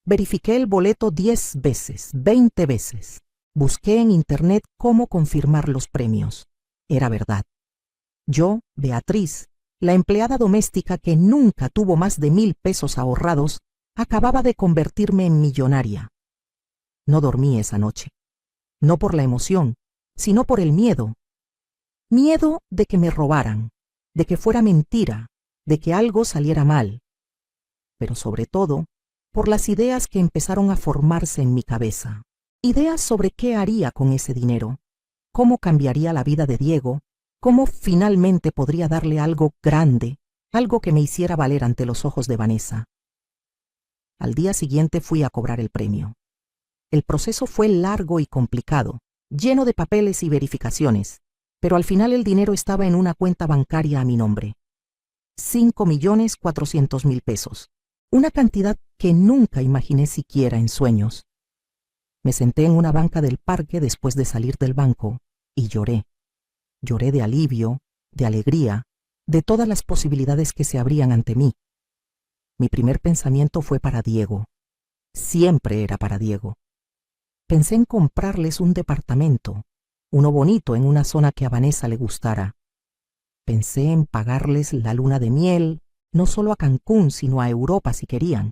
A: Verifiqué el boleto 10 veces, 20 veces. Busqué en internet cómo confirmar los premios. Era verdad. Yo, Beatriz, la empleada doméstica que nunca tuvo más de 1.000 pesos ahorrados, acababa de convertirme en millonaria. No dormí esa noche. No por la emoción, sino por el miedo. Miedo de que me robaran, de que fuera mentira, de que algo saliera mal. Pero sobre todo, por las ideas que empezaron a formarse en mi cabeza. Ideas sobre qué haría con ese dinero, cómo cambiaría la vida de Diego, cómo finalmente podría darle algo grande, algo que me hiciera valer ante los ojos de Vanessa. Al día siguiente fui a cobrar el premio. El proceso fue largo y complicado, lleno de papeles y verificaciones, pero al final el dinero estaba en una cuenta bancaria a mi nombre. 5.400.000 pesos, una cantidad que nunca imaginé siquiera en sueños. Me senté en una banca del parque después de salir del banco y lloré. Lloré de alivio, de alegría, de todas las posibilidades que se abrían ante mí. Mi primer pensamiento fue para Diego. Siempre era para Diego. Pensé en comprarles un departamento, uno bonito en una zona que a Vanessa le gustara. Pensé en pagarles la luna de miel, no solo a Cancún, sino a Europa si querían.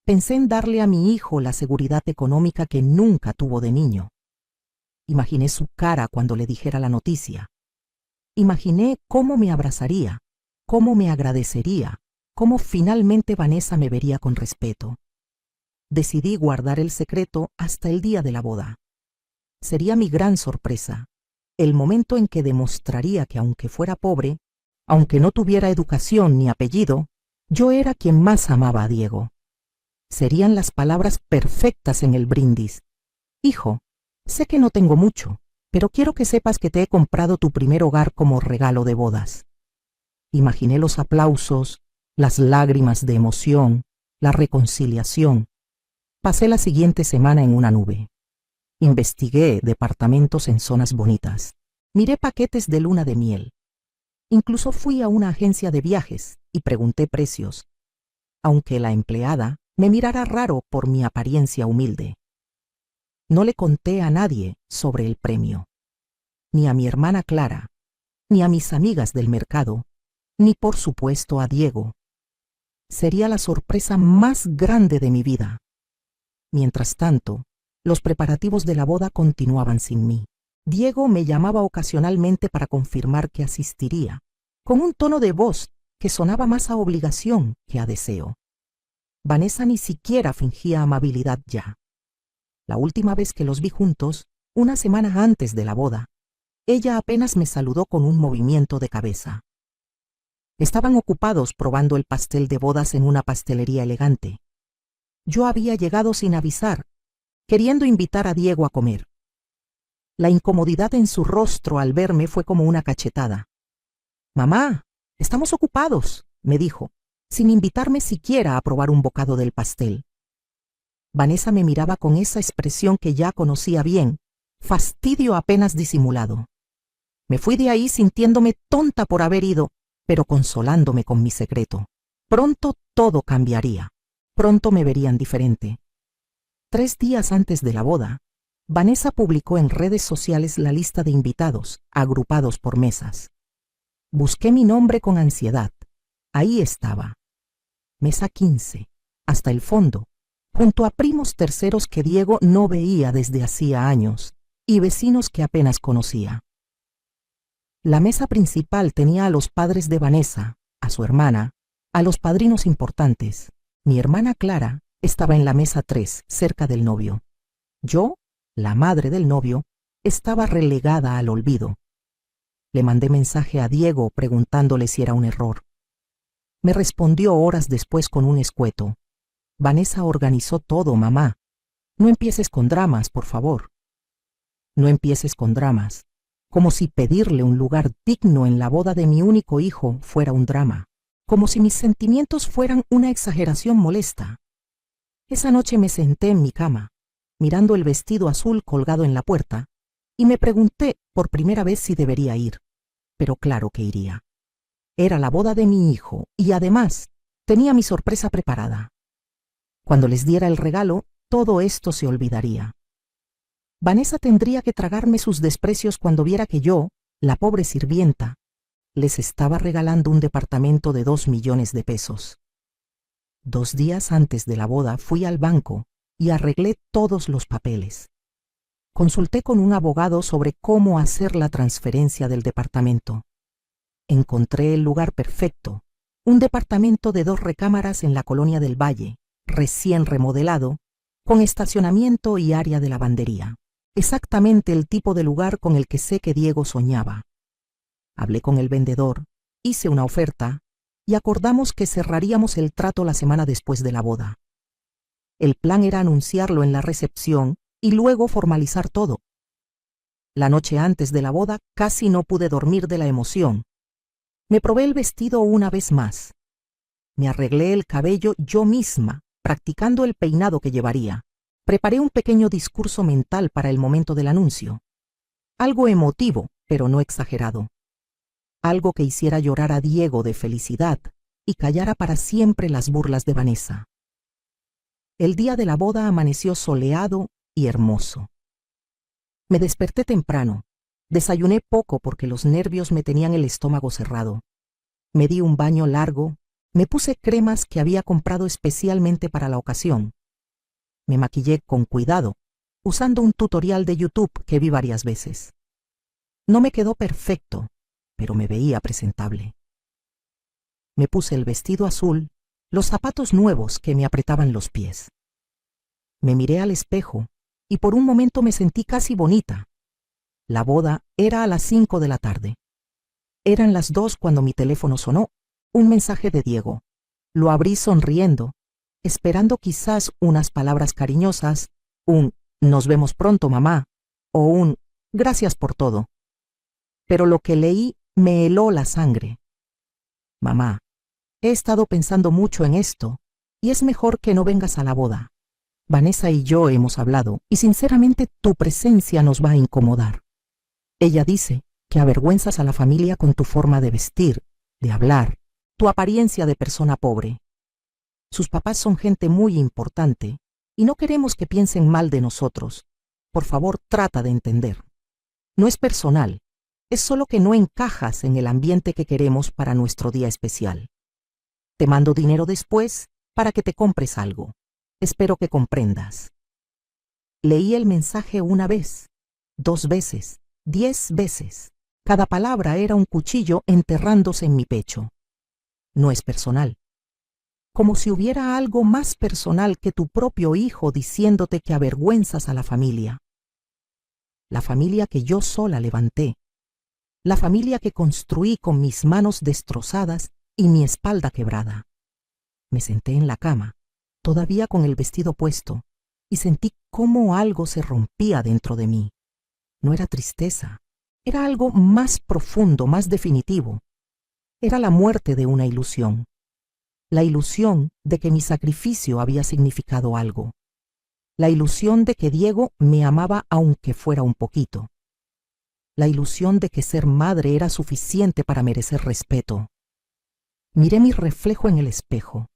A: Pensé en darle a mi hijo la seguridad económica que nunca tuvo de niño. Imaginé su cara cuando le dijera la noticia. Imaginé cómo me abrazaría, cómo me agradecería, cómo finalmente Vanessa me vería con respeto. Decidí guardar el secreto hasta el día de la boda. Sería mi gran sorpresa, el momento en que demostraría que aunque fuera pobre, aunque no tuviera educación ni apellido, yo era quien más amaba a Diego. Serían las palabras perfectas en el brindis. Hijo, sé que no tengo mucho, pero quiero que sepas que te he comprado tu primer hogar como regalo de bodas. Imaginé los aplausos, las lágrimas de emoción, la reconciliación. Pasé la siguiente semana en una nube. Investigué departamentos en zonas bonitas. Miré paquetes de luna de miel. Incluso fui a una agencia de viajes y pregunté precios, aunque la empleada me mirara raro por mi apariencia humilde. No le conté a nadie sobre el premio, ni a mi hermana Clara, ni a mis amigas del mercado, ni por supuesto a Diego. Sería la sorpresa más grande de mi vida. Mientras tanto, Los preparativos de la boda continuaban sin mí. Diego me llamaba ocasionalmente para confirmar que asistiría, con un tono de voz que sonaba más a obligación que a deseo. Vanessa ni siquiera fingía amabilidad ya. La última vez que los vi juntos, una semana antes de la boda, ella apenas me saludó con un movimiento de cabeza. Estaban ocupados probando el pastel de bodas en una pastelería elegante. Yo había llegado sin avisar, queriendo invitar a Diego a comer. La incomodidad en su rostro al verme fue como una cachetada. «Mamá, estamos ocupados», me dijo, sin invitarme siquiera a probar un bocado del pastel. Vanessa me miraba con esa expresión que ya conocía bien, fastidio apenas disimulado. Me fui de ahí sintiéndome tonta por haber ido, pero consolándome con mi secreto. Pronto todo cambiaría. Pronto me verían diferente. 3 días antes de la boda, Vanessa publicó en redes sociales la lista de invitados, agrupados por mesas. Busqué mi nombre con ansiedad. Ahí estaba. Mesa 15, hasta el fondo, junto a primos terceros que Diego no veía desde hacía años y vecinos que apenas conocía. La mesa principal tenía a los padres de Vanessa, a su hermana, a los padrinos importantes. Mi hermana Clara estaba en la mesa 3, cerca del novio. Yo, la madre del novio, estaba relegada al olvido. Le mandé mensaje a Diego preguntándole si era un error. Me respondió horas después con un escueto. «Vanessa organizó todo, mamá. No empieces con dramas, por favor». No empieces con dramas. Como si pedirle un lugar digno en la boda de mi único hijo fuera un drama. Como si mis sentimientos fueran una exageración molesta. Esa noche me senté en mi cama, mirando el vestido azul colgado en la puerta, y me pregunté por primera vez si debería ir. Pero claro que iría. Era la boda de mi hijo, y además tenía mi sorpresa preparada. Cuando les diera el regalo, todo esto se olvidaría. Vanessa tendría que tragarme sus desprecios cuando viera que yo, la pobre sirvienta, les estaba regalando un departamento de 2 millones de pesos. 2 días antes de la boda fui al banco y arreglé todos los papeles. Consulté con un abogado sobre cómo hacer la transferencia del departamento. Encontré el lugar perfecto, un departamento de 2 recámaras en la colonia del Valle, recién remodelado, con estacionamiento y área de lavandería. Exactamente el tipo de lugar con el que sé que Diego soñaba. Hablé con el vendedor, hice una oferta y acordamos que cerraríamos el trato la semana después de la boda. El plan era anunciarlo en la recepción y luego formalizar todo. La noche antes de la boda casi no pude dormir de la emoción. Me probé el vestido una vez más. Me arreglé el cabello yo misma, practicando el peinado que llevaría. Preparé un pequeño discurso mental para el momento del anuncio. Algo emotivo, pero no exagerado. Algo que hiciera llorar a Diego de felicidad y callara para siempre las burlas de Vanessa. El día de la boda amaneció soleado y hermoso. Me desperté temprano. Desayuné poco porque los nervios me tenían el estómago cerrado. Me di un baño largo, me puse cremas que había comprado especialmente para la ocasión. Me maquillé con cuidado, usando un tutorial de YouTube que vi varias veces. No me quedó perfecto, pero me veía presentable. Me puse el vestido azul, los zapatos nuevos que me apretaban los pies. Me miré al espejo y por un momento me sentí casi bonita. La boda era a las 5 de la tarde. Eran las 2 cuando mi teléfono sonó, un mensaje de Diego. Lo abrí sonriendo, esperando quizás unas palabras cariñosas, un «nos vemos pronto, mamá», o un «gracias por todo». Pero lo que leí me heló la sangre. «Mamá, he estado pensando mucho en esto, y es mejor que no vengas a la boda. Vanessa y yo hemos hablado, y sinceramente tu presencia nos va a incomodar. Ella dice que avergüenzas a la familia con tu forma de vestir, de hablar, tu apariencia de persona pobre. Sus papás son gente muy importante y no queremos que piensen mal de nosotros. Por favor, trata de entender. No es personal, es solo que no encajas en el ambiente que queremos para nuestro día especial. Te mando dinero después para que te compres algo. Espero que comprendas». Leí el mensaje una vez, 2 veces, 10 veces. Cada palabra era un cuchillo enterrándose en mi pecho. No es personal. Como si hubiera algo más personal que tu propio hijo diciéndote que avergüenzas a la familia. La familia que yo sola levanté. La familia que construí con mis manos destrozadas y mi espalda quebrada. Me senté en la cama, todavía con el vestido puesto, y sentí cómo algo se rompía dentro de mí. No era tristeza, era algo más profundo, más definitivo. Era la muerte de una ilusión. La ilusión de que mi sacrificio había significado algo. La ilusión de que Diego me amaba aunque fuera un poquito. La ilusión de que ser madre era suficiente para merecer respeto. Miré mi reflejo en el espejo,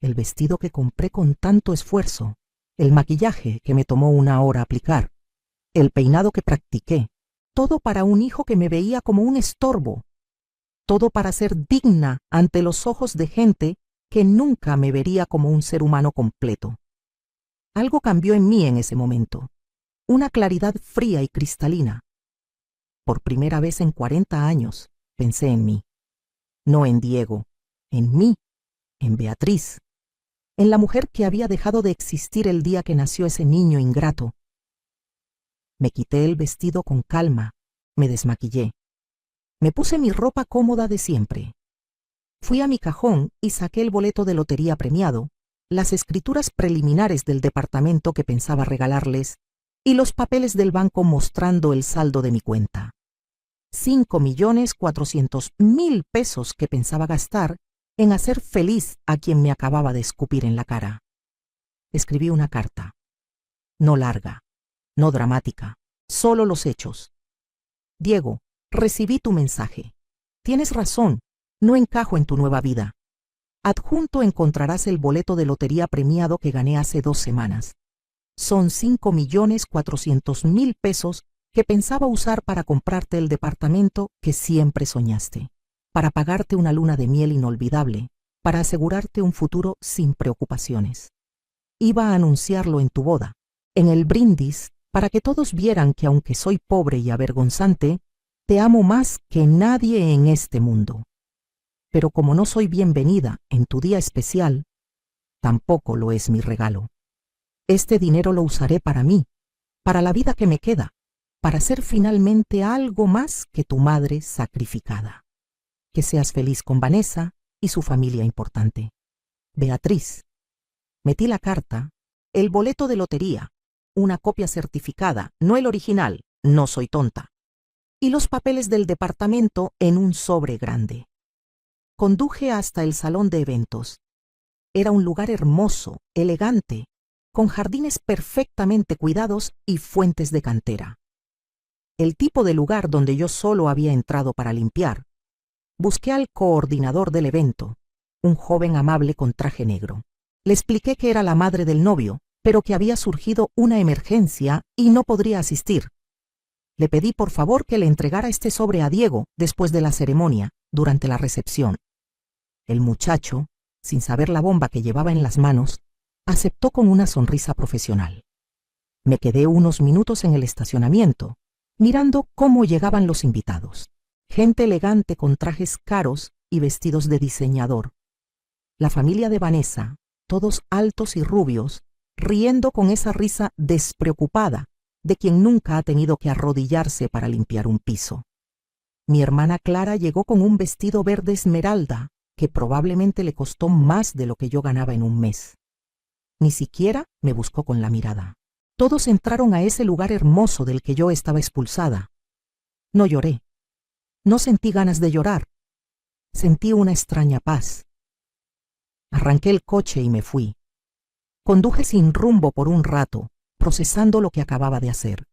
A: el vestido que compré con tanto esfuerzo, el maquillaje que me tomó 1 hora aplicar, el peinado que practiqué, todo para un hijo que me veía como un estorbo, todo para ser digna ante los ojos de gente que nunca me vería como un ser humano completo. Algo cambió en mí en ese momento, una claridad fría y cristalina. Por primera vez en 40 años pensé en mí, no en Diego, en mí, en Beatriz, en la mujer que había dejado de existir el día que nació ese niño ingrato. Me quité el vestido con calma, me desmaquillé. Me puse mi ropa cómoda de siempre. Fui a mi cajón y saqué el boleto de lotería premiado, las escrituras preliminares del departamento que pensaba regalarles y los papeles del banco mostrando el saldo de mi cuenta. 5.400.000 pesos que pensaba gastar en hacer feliz a quien me acababa de escupir en la cara. Escribí una carta. No larga, no dramática, solo los hechos. Diego, recibí tu mensaje. Tienes razón, no encajo en tu nueva vida. Adjunto encontrarás el boleto de lotería premiado que gané hace 2 semanas. Son 5.400.000 pesos que pensaba usar para comprarte el departamento que siempre soñaste, para pagarte una luna de miel inolvidable, para asegurarte un futuro sin preocupaciones. Iba a anunciarlo en tu boda, en el brindis, para que todos vieran que aunque soy pobre y avergonzante, te amo más que nadie en este mundo. Pero como no soy bienvenida en tu día especial, tampoco lo es mi regalo. Este dinero lo usaré para mí, para la vida que me queda, para ser finalmente algo más que tu madre sacrificada. Que seas feliz con Vanessa y su familia importante. Beatriz. Metí la carta, el boleto de lotería, una copia certificada, no el original, no soy tonta, y los papeles del departamento en un sobre grande. Conduje hasta el salón de eventos. Era un lugar hermoso, elegante, con jardines perfectamente cuidados y fuentes de cantera. El tipo de lugar donde yo solo había entrado para limpiar. Busqué al coordinador del evento, un joven amable con traje negro. Le expliqué que era la madre del novio, pero que había surgido una emergencia y no podría asistir. Le pedí por favor que le entregara este sobre a Diego después de la ceremonia, durante la recepción. El muchacho, sin saber la bomba que llevaba en las manos, aceptó con una sonrisa profesional. Me quedé unos minutos en el estacionamiento, mirando cómo llegaban los invitados. Gente elegante con trajes caros y vestidos de diseñador. La familia de Vanessa, todos altos y rubios, riendo con esa risa despreocupada de quien nunca ha tenido que arrodillarse para limpiar un piso. Mi hermana Clara llegó con un vestido verde esmeralda que probablemente le costó más de lo que yo ganaba en un mes. Ni siquiera me buscó con la mirada. Todos entraron a ese lugar hermoso del que yo estaba expulsada. No lloré. No sentí ganas de llorar. Sentí una extraña paz. Arranqué el coche y me fui. Conduje sin rumbo por un rato, procesando lo que acababa de hacer.